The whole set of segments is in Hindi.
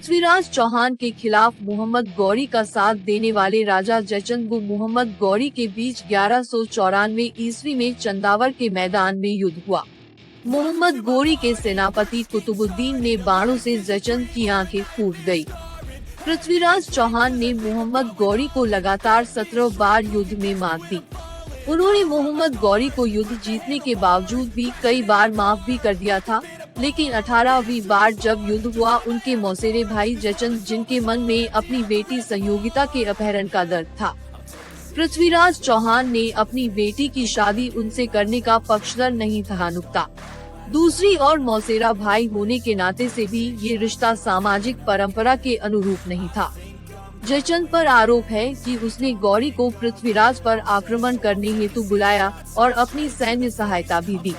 पृथ्वीराज चौहान के खिलाफ मोहम्मद गौरी का साथ देने वाले राजा जयचंद व मोहम्मद गौरी के बीच 1194 ईस्वी में चंदावर के मैदान में युद्ध हुआ। मोहम्मद गौरी के सेनापति कुतुबुद्दीन ने बाणों से जयचंद की आंखें फूट गयी। पृथ्वीराज चौहान ने मोहम्मद गौरी को लगातार 17 बार युद्ध में मात दी। उन्होंने मोहम्मद गौरी को युद्ध जीतने के बावजूद भी कई बार माफ भी कर दिया था, लेकिन 18वीं बार जब युद्ध हुआ, उनके मौसेरे भाई जयचंद, जिनके मन में अपनी बेटी संयोगिता के अपहरण का दर्द था, पृथ्वीराज चौहान ने अपनी बेटी की शादी उनसे करने का पक्षधर नहीं था नुक्ता। दूसरी ओर मौसेरा भाई होने के नाते से भी ये रिश्ता सामाजिक परंपरा के अनुरूप नहीं था। जयचंद पर आरोप है कि उसने गौरी को पृथ्वीराज पर आक्रमण करने हेतु बुलाया और अपनी सैन्य सहायता भी दी।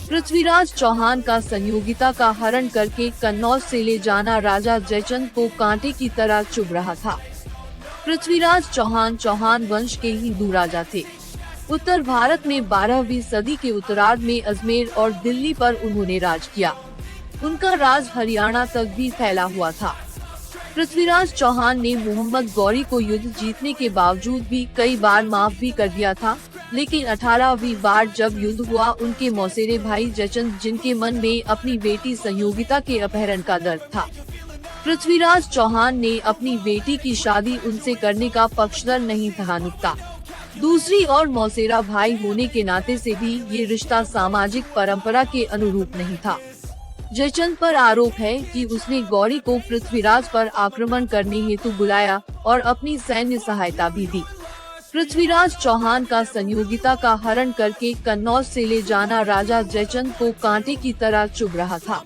पृथ्वीराज चौहान का संयोगिता का हरण करके कन्नौज से ले जाना राजा जयचंद को कांटे की तरह चुभ रहा था। पृथ्वीराज चौहान वंश के हिंदू राजा थे। उत्तर भारत में 12वीं सदी के उत्तरार्ध में अजमेर और दिल्ली पर उन्होंने राज किया। उनका राज हरियाणा तक भी फैला हुआ था। पृथ्वीराज चौहान ने मोहम्मद गौरी को युद्ध जीतने के बावजूद भी कई बार माफ भी कर दिया था, लेकिन 18वीं बार जब युद्ध हुआ, उनके मौसेरे भाई जयचंद, जिनके मन में अपनी बेटी संयोगिता के अपहरण का दर्द था, पृथ्वीराज चौहान ने अपनी बेटी की शादी उनसे करने का पक्षधर नहीं था नुक्ता। दूसरी ओर मौसेरा भाई होने के नाते से भी ये रिश्ता सामाजिक परंपरा के अनुरूप नहीं था। जयचंद पर आरोप है कि उसने गौरी को पृथ्वीराज पर आक्रमण करने हेतु बुलाया और अपनी सैन्य सहायता भी दी। पृथ्वीराज चौहान का संयोगिता का हरण करके कन्नौज से ले जाना राजा जयचंद को कांटे की तरह चुभ रहा था।